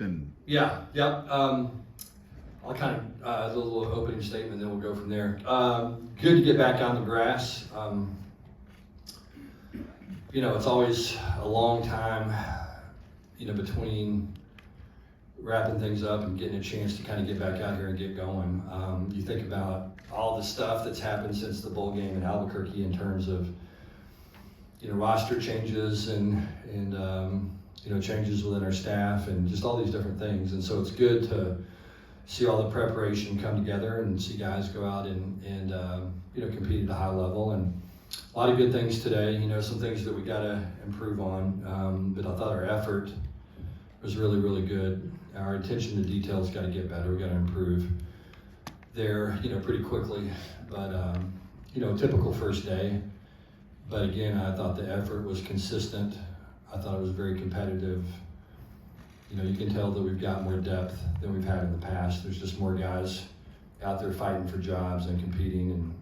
and Yeah, yep. I'll kind of do a little opening statement, then we'll go from there. Good to get back on the grass. It's always a long time, between wrapping things up and getting a chance to kind of get back out here and get going. You think about all the stuff that's happened since the bowl game in Albuquerque in terms of, roster changes and changes within our staff and just all these different things. And so it's good to see all the preparation come together and see guys go out and compete at a high level. And a lot of good things today, some things that we got to improve on. But I thought our effort was really, really good. Our attention to details got to get better. We got to improve there, pretty quickly. But, typical first day. But again, I thought the effort was consistent. I thought it was very competitive. You can tell that we've got more depth than we've had in the past. There's just more guys out there fighting for jobs and competing. And,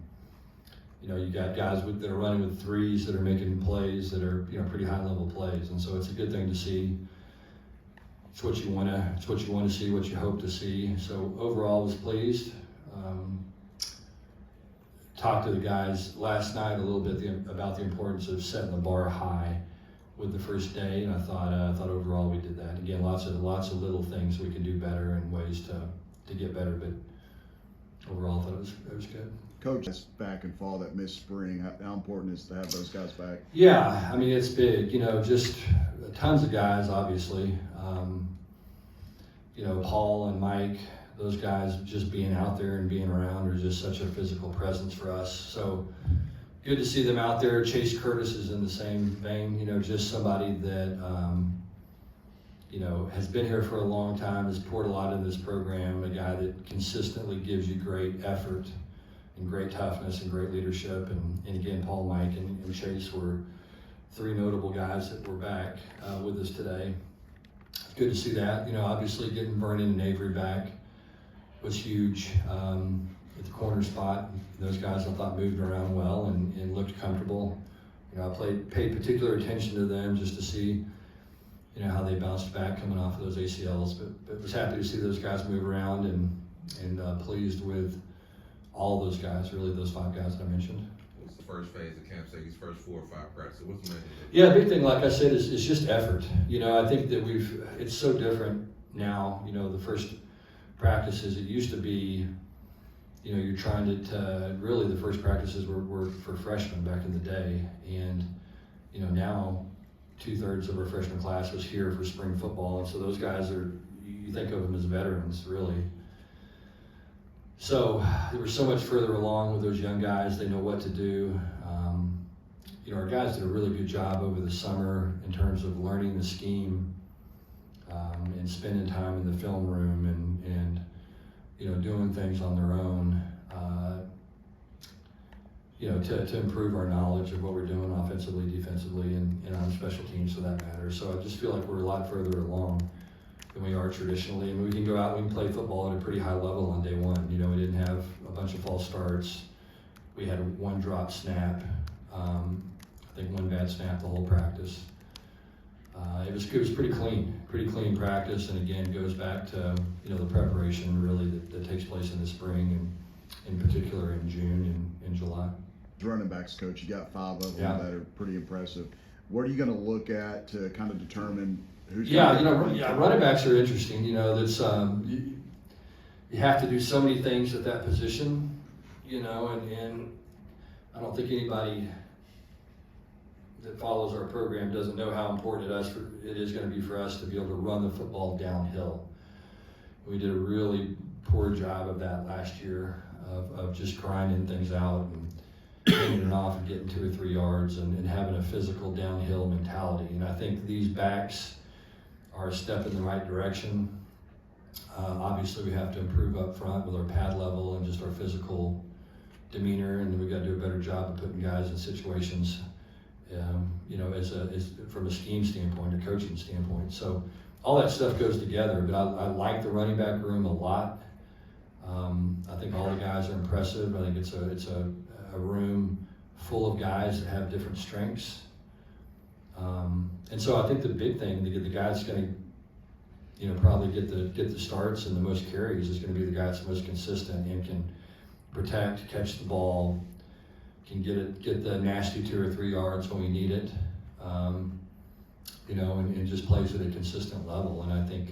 you got guys that are running with threes that are making plays that are, pretty high level plays. And so it's a good thing to see. It's what you want to see, what you hope to see. So overall, I was pleased. Talked to the guys last night a little bit about the importance of setting the bar high with the first day, and I thought overall we did that. Again, lots of little things we can do better and ways to get better, but overall I thought it was good. Coach, that's back and fall that missed spring. How important is it to have those guys back? Yeah, I mean it's big. Just tons of guys, obviously. Paul and Mike, those guys just being out there and being around are just such a physical presence for us. So good to see them out there. Chase Curtis is in the same vein, just somebody that, has been here for a long time, has poured a lot into this program, a guy that consistently gives you great effort and great toughness and great leadership. And again, Paul, Mike, and Chase were three notable guys that were back with us today. It's good to see that. Obviously getting Vernon and Avery back was huge at the corner spot. Those guys I thought moved around well and looked comfortable. I paid particular attention to them just to see, how they bounced back coming off of those ACLs. But was happy to see those guys move around and pleased with all those guys, really those five guys that I mentioned. What's the first phase of camp? Say these first 4 or 5 practices. What's the main thing? Yeah, big thing, like I said, is just effort. I think that it's so different now. The first practices, it used to be, you're trying to really the first practices were for freshmen back in the day. And, now 2/3 of our freshman class was here for spring football. And so those guys you think of them as veterans, really. So they were so much further along with those young guys. They know what to do. Our guys did a really good job over the summer in terms of learning the scheme and spending time in the film room and doing things on their own, to improve our knowledge of what we're doing offensively, defensively, and on special teams for that matter. So I just feel like we're a lot further along than we are traditionally. And we can go out and we can play football at a pretty high level on day one. We didn't have a bunch of false starts. We had one drop snap. I think one bad snap the whole practice. It was pretty clean practice, and again goes back to the preparation really that takes place in the spring and in particular in June and July. Running backs, coach, you got 5 of them Yeah. that are pretty impressive. What are you going to look at to kind of determine who's? Running backs are interesting. That's you have to do so many things at that position, and I don't think anybody that follows our program doesn't know how important it is going to be for us to be able to run the football downhill. We did a really poor job of that last year of just grinding things out and handing it off and getting 2 or 3 yards and having a physical downhill mentality. And I think these backs are a step in the right direction. Obviously, we have to improve up front with our pad level and just our physical demeanor, and we've got to do a better job of putting guys in situations as from a scheme standpoint, a coaching standpoint. So all that stuff goes together, but I like the running back room a lot. I think all the guys are impressive. I think it's a room full of guys that have different strengths. And so I think the big thing, the guys going probably get the starts and the most carries is going to be the guy that's most consistent and can protect, catch the ball, can get the nasty 2 or 3 yards when we need it, and just plays at a consistent level. And I think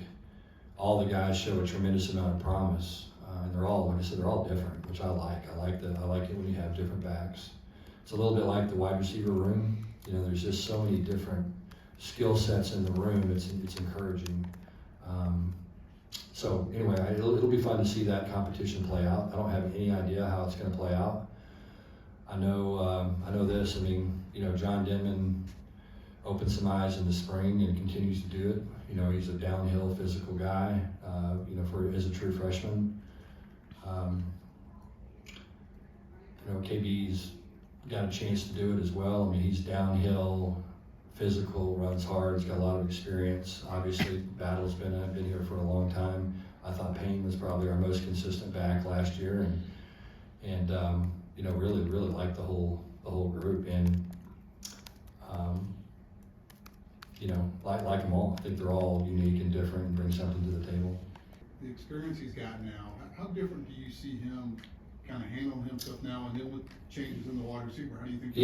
all the guys show a tremendous amount of promise, and they're all, like I said, they're all different, which I like. I like it when you have different backs. It's a little bit like the wide receiver room. There's just so many different skill sets in the room. It's encouraging. So anyway, it'll be fun to see that competition play out. I don't have any idea how it's going to play out. I know this. John Denman opened some eyes in the spring and continues to do it. He's a downhill physical guy. As a true freshman. KB's got a chance to do it as well. He's downhill, physical, runs hard. He's got a lot of experience. Obviously, Battle's been here for a long time. I thought Payne was probably our most consistent back last year, and really liked the whole group, and like them all. I think they're all unique and different and bring something to the table. The experience he's got now, how different do you see him kind of handling himself now, and then with changes in the wide receiver, how do you think?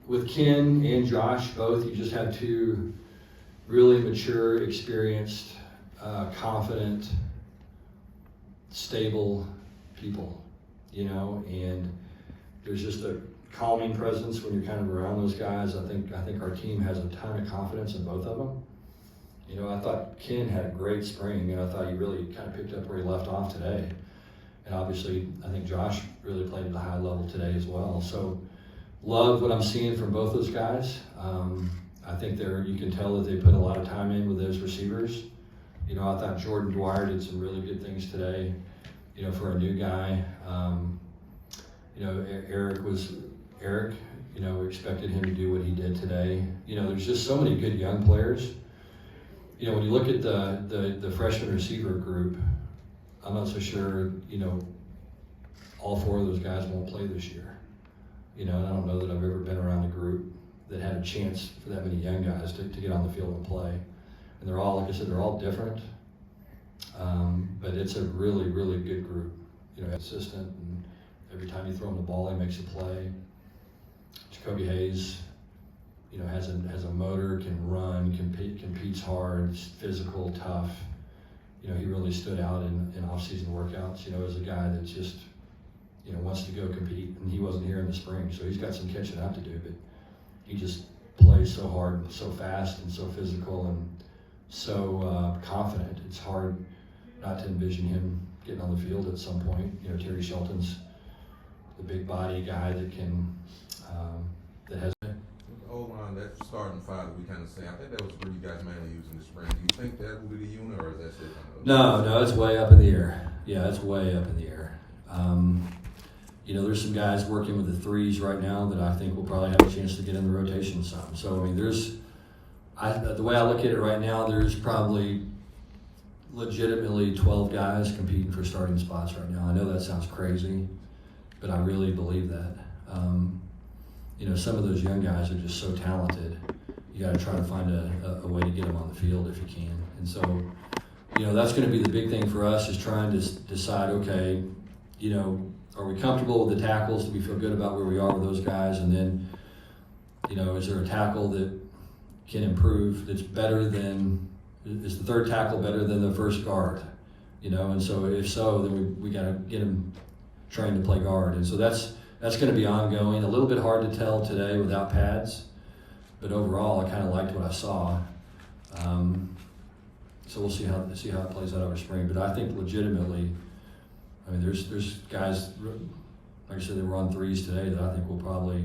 With Ken and Josh both, you just have 2 really mature, experienced, confident, stable people, and there's just a calming presence when you're kind of around those guys. I think our team has a ton of confidence in both of them. I thought Ken had a great spring, and I thought he really kind of picked up where he left off today. And obviously, I think Josh really played at a high level today as well. So, love what I'm seeing from both those guys. I think you can tell that they put a lot of time in with those receivers. I thought Jordan Dwyer did some really good things today, for a new guy. Eric, we expected him to do what he did today. There's just so many good young players. When you look at the freshman receiver group, I'm not so sure, all 4 of those guys won't play this year. And I don't know that I've ever been around a group that had a chance for that many young guys to get on the field and play. And they're all, like I said, they're all different. But it's a really, really good group. Consistent, and every time you throw him the ball, he makes a play. Jacoby Hayes, has a motor, can run, competes hard, is physical, tough. He really stood out in off-season workouts, as a guy that just, wants to go compete, and he wasn't here in the spring, so he's got some catching up to do, but he just plays so hard and so fast and so physical and so confident. It's hard not to envision him getting on the field at some point. Terry Shelton's the big body guy that can, that has. O-line, that starting 5 that we kind of say, I think that was where you guys mainly used in the spring. Do you think that will be the unit, or is that still kind of? No, it's way up in the air. Yeah, it's way up in the air. There's some guys working with the 3s right now that I think will probably have a chance to get in the rotation some. So, the way I look at it right now, there's probably legitimately 12 guys competing for starting spots right now. I know that sounds crazy, but I really believe that. Some of those young guys are just so talented. You got to try to find a way to get them on the field if you can. And so, that's going to be the big thing for us, is trying to decide, okay, are we comfortable with the tackles? Do we feel good about where we are with those guys? And then, is there a tackle that can improve, that's better than, is the 3rd tackle better than the 1st guard? And so if so, then we got to get them trained to play guard. And so that's going to be ongoing. A little bit hard to tell today without pads, but overall I kind of liked what I saw. So we'll see how it plays out over spring. But I think legitimately, there's guys, like I said, that were on 3s today that I think will probably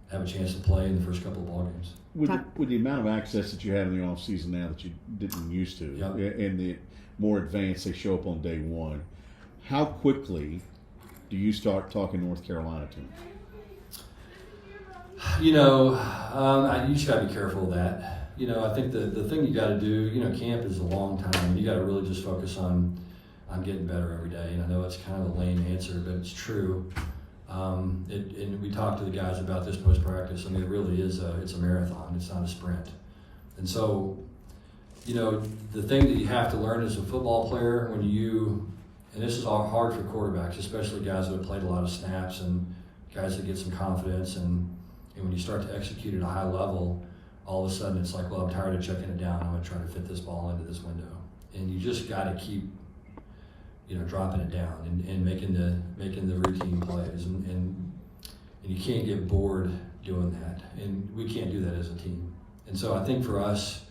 have a chance to play in the first couple of ball games. With the amount of access that you have in the off season now that you didn't used to, Yep. and the more advanced they show up on day 1, how quickly do you start talking North Carolina to them? You just got to be careful of that. I think the thing you got to do, camp is a long time, and you got to really just focus on getting better every day. And I know it's kind of a lame answer, but it's true. And we talked to the guys about this post-practice. I mean, it really is it's a marathon. It's not a sprint. And so, you know, the thing that you have to learn as a football player and this is all hard for quarterbacks, especially guys that have played a lot of snaps and guys that get some confidence. And when you start to execute at a high level, all of a sudden it's like, well, I'm tired of checking it down. I'm going to try to fit this ball into this window. And you just got to keep, you know, dropping it down and making the routine plays. And you can't get bored doing that. And we can't do that as a team. And so I think for us,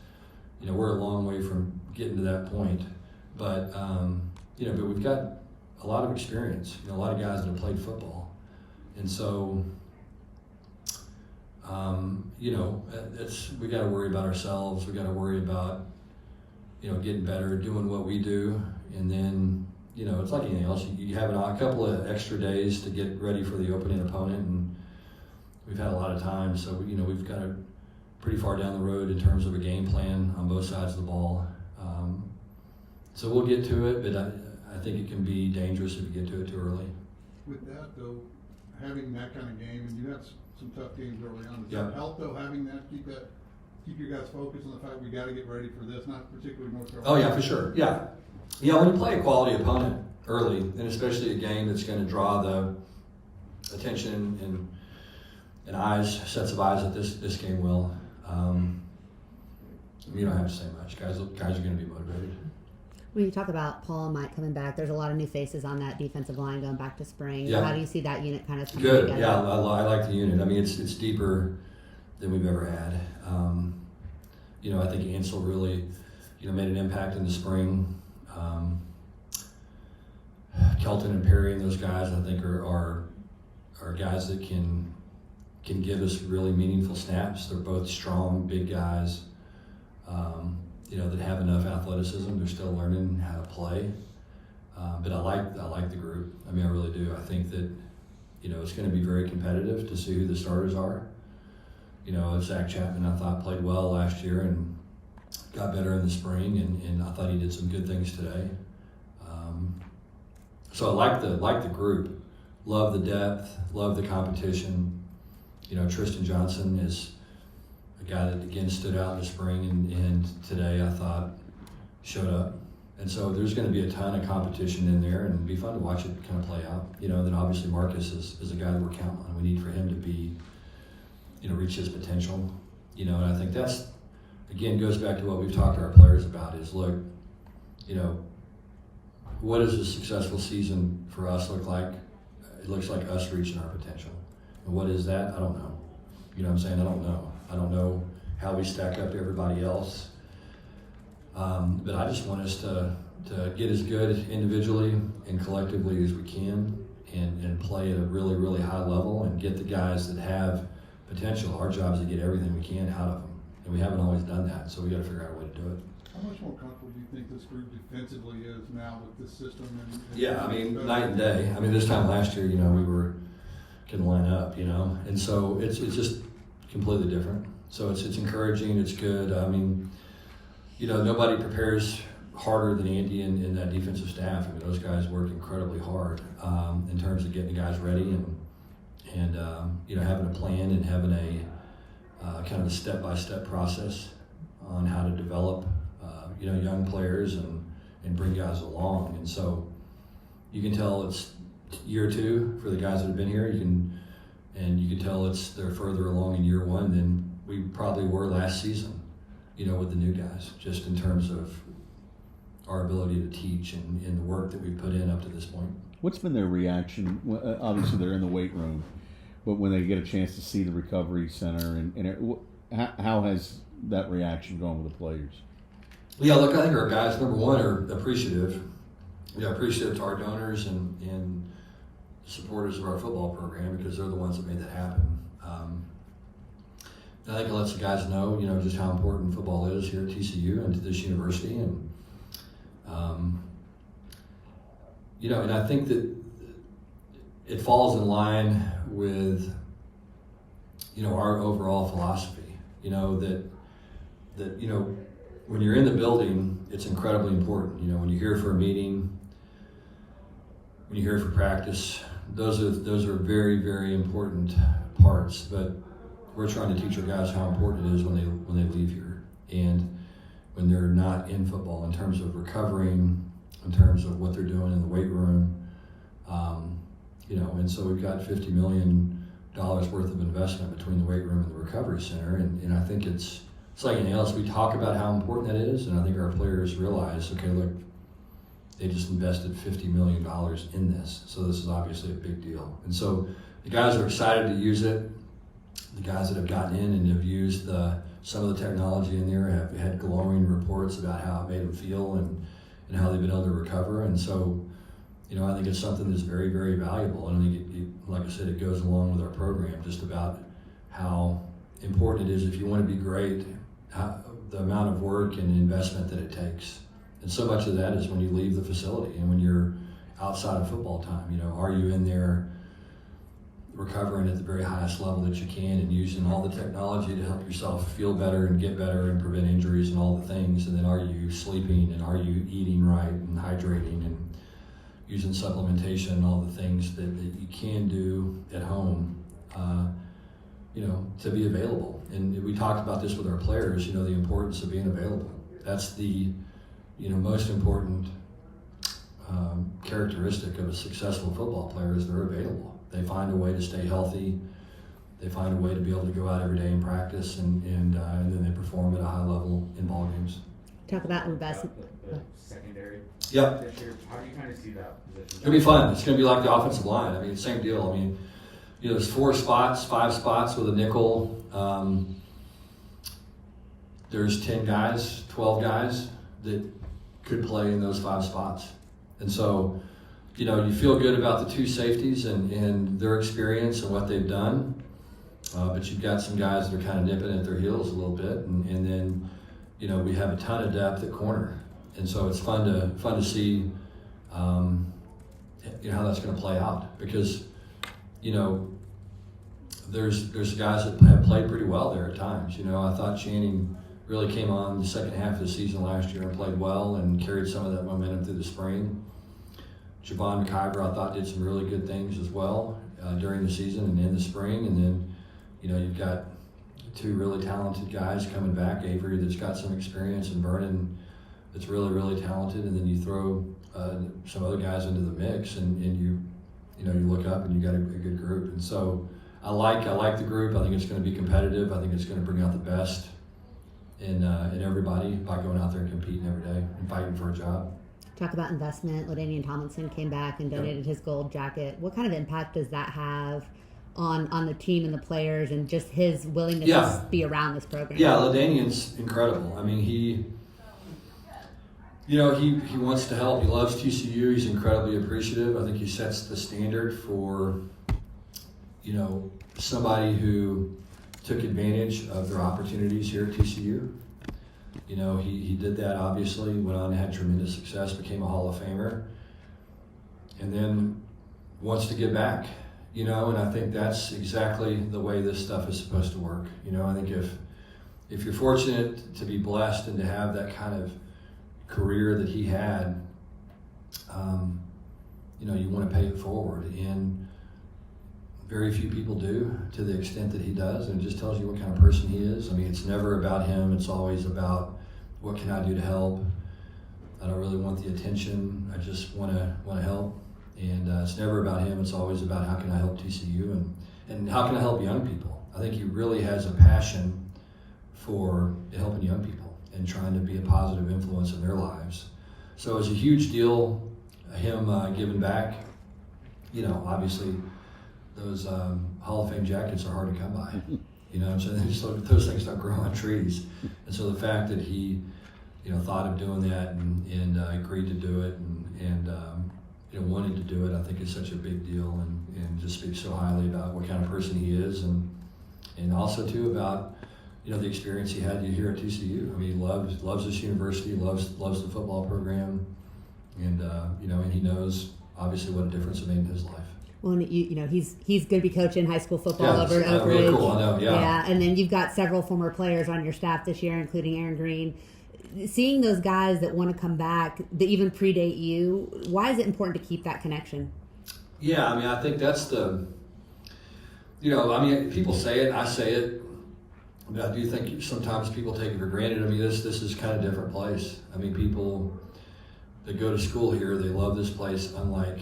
you know, we're a long way from getting to that point. But, you know, but we've got a lot of experience, you know, a lot of guys that have played football. And so, you know, we got to worry about ourselves. We got to worry about, you know, getting better, doing what we do. And then, you know, it's like anything else. You have a couple of extra days to get ready for the opening opponent. And we've had a lot of time. So, you know, we've got pretty far down the road in terms of a game plan on both sides of the ball. So we'll get to it, but I think it can be dangerous if you get to it too early. With that though, having that kind of game, and you had some tough games early on, does Yeah. that help though, having that, keep your guys focused on the fact we gotta get ready for this, not particularly North Carolina? Oh yeah, for sure, yeah. Yeah, when you play a quality opponent early, and especially a game that's going to draw the attention and sets of eyes that this game will, you don't have to say much. Guys are going to be motivated. When you talk about Paul and Mike coming back, there's a lot of new faces on that defensive line going back to spring. Yeah. How do you see that unit kind of coming Good, together? yeah, I like the unit. I mean, it's deeper than we've ever had. You know, I think Ansel really, you know, made an impact in the spring. Kelton and Perry and those guys, I think, are guys that can give us really meaningful snaps. They're both strong, big guys. You know, that have enough athleticism. They're still learning how to play. But I like the group. I mean, I really do. I think that, you know, it's going to be very competitive to see who the starters are. You know, Zach Chapman, I thought, played well last year and got better in the spring, and I thought he did some good things today. So I like the group. Love the depth. Love the competition. You know, Tristan Johnson is a guy that again stood out in the spring, and today I thought showed up. And so there's going to be a ton of competition in there, and it'd be fun to watch it kind of play out. You know, then obviously Marcus is a guy that we're counting on. We need for him to be, you know, reach his potential. You know, and I think that's, again, goes back to what we've talked to our players about is, look, you know, what does a successful season for us look like? It looks like us reaching our potential. And what is that? I don't know. You know what I'm saying? I don't know. I don't know how we stack up to everybody else. But I just want us to get as good individually and collectively as we can and play at a really, really high level and get the guys that have potential. Our job is to get everything we can out of them. And we haven't always done that, so we got to figure out a way to do it. How much more comfortable do you think this group defensively is now with this system? And Yeah, I mean, night and day. I mean, this time last year, you know, we couldn't line up, you know, and so it's just completely different. So it's encouraging. It's good. I mean, you know, nobody prepares harder than Andy and that defensive staff. I mean, those guys work incredibly hard in terms of getting the guys ready and you know, having a plan and having a kind of a step-by-step process on how to develop you know, young players and bring guys along. And so you can tell it's year two for the guys that have been here. You can tell they're further along in year one than we probably were last season, you know, with the new guys, just in terms of our ability to teach and the work that we've put in up to this point. What's been their reaction? Well, obviously, they're in the weight room, but when they get a chance to see the recovery center, how has that reaction gone with the players? Yeah, look, I think our guys, number one, are appreciative. You know, appreciative to our donors and supporters of our football program because they're the ones that made that happen. I think it lets the guys know, you know, just how important football is here at TCU and to this university, and you know, and I think that it falls in line with, you know, our overall philosophy. You know, that you know, when you're in the building, it's incredibly important. You know, when you're here for a meeting, when you're here for practice, those are very, very important parts. But we're trying to teach our guys how important it is when they leave here and when they're not in football, in terms of recovering, in terms of what they're doing in the weight room. And so we've got $50 million worth of investment between the weight room and the recovery center, and I think it's like anything else. We talk about how important that is, and I think our players realize, okay, look, they just invested $50 million in this, so this is obviously a big deal. And so the guys are excited to use it. The guys that have gotten in and have used some of the technology in there have had glowing reports about how it made them feel and how they've been able to recover. And so, I think it's something that's very, very valuable. And I think, like I said, it goes along with our program, just about how important it is if you want to be great, the amount of work and investment that it takes. And so much of that is when you leave the facility and when you're outside of football time. Are you in there recovering at the very highest level that you can and using all the technology to help yourself feel better and get better and prevent injuries and all the things? And then are you sleeping and are you eating right and hydrating and using supplementation and all the things that you can do at home, to be available. And we talked about this with our players, the importance of being available. That's the, most important characteristic of a successful football player is they're available. They find a way to stay healthy. They find a way to be able to go out every day and practice, and then they perform at a high level in ball games. Talk about investment. The secondary. Yep. This year, how do you kind of see that position? It'll be fun. It's going to be like the offensive line. I mean, same deal. I mean, there's 5 spots with a nickel. There's 10 guys, 12 guys that could play in those 5 spots. And so, you feel good about the 2 safeties and their experience and what they've done. But you've got some guys that are kind of nipping at their heels a little bit. And then, we have a ton of depth at corner. And so it's fun to see, how that's going to play out, because, there's guys that have played pretty well there at times. I thought Channing really came on the second half of the season last year and played well and carried some of that momentum through the spring. Javon McIver, I thought, did some really good things as well during the season and in the spring. And then, you've got 2 really talented guys coming back. Avery, that's got some experience, and Vernon, that's really, really talented. And then you throw some other guys into the mix, and you look up and you got a good group. And so I like the group. I think it's going to be competitive. I think it's going to bring out the best in everybody by going out there and competing every day and fighting for a job. Talk about investment. LaDainian Tomlinson came back and donated his gold jacket. What kind of impact does that have on the team and the players and just his willingness to be around this program? Yeah, LaDainian's incredible. I mean, he wants to help. He loves TCU. He's incredibly appreciative. I think he sets the standard for, somebody who took advantage of their opportunities here at TCU. He did that, obviously, went on and had tremendous success, became a Hall of Famer, and then wants to give back, and I think that's exactly the way this stuff is supposed to work. I think if you're fortunate to be blessed and to have that kind of career that he had, you want to pay it forward, and very few people do to the extent that he does, and it just tells you what kind of person he is. I mean, it's never about him. It's always about what can I do to help. I don't really want the attention. I just want to help, and it's never about him. It's always about how can I help TCU and how can I help young people. I think he really has a passion for helping young people and trying to be a positive influence in their lives. So it was a huge deal, him giving back. Obviously, those Hall of Fame jackets are hard to come by. So those things don't grow on trees. And so the fact that he, thought of doing that and agreed to do it and wanted to do it, I think is such a big deal, and just speaks so highly about what kind of person he is, and also too about the experience he had here at TCU. I mean, he loves this university, loves the football program, and and he knows obviously what a difference it made in his life. Well, and he's going to be coaching high school football over at Oak Ridge. Really cool, I know, Yeah, and then you've got several former players on your staff this year, including Aaron Green. Seeing those guys that want to come back, that even predate you, why is it important to keep that connection? Yeah, I mean, I think that's I mean, people say it, I say it, but I do think sometimes people take it for granted. I mean, this is kind of a different place. I mean, people that go to school here, they love this place unlike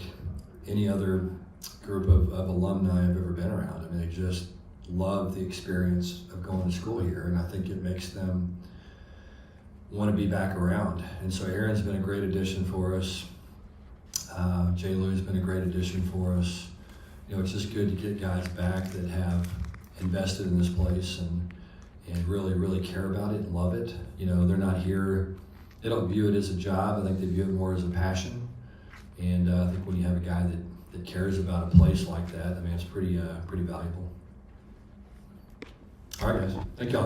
any other group of alumni I've ever been around. I mean, they just love the experience of going to school here, and I think it makes them want to be back around. And so Aaron's been a great addition for us. Jay Lou's been a great addition for us. It's just good to get guys back that have invested in this place and really, really care about it and love it. They're not here, they don't view it as a job. I think they view it more as a passion. And I think when you have a guy that cares about a place like that, I mean, it's pretty valuable. All right, guys. Thank y'all.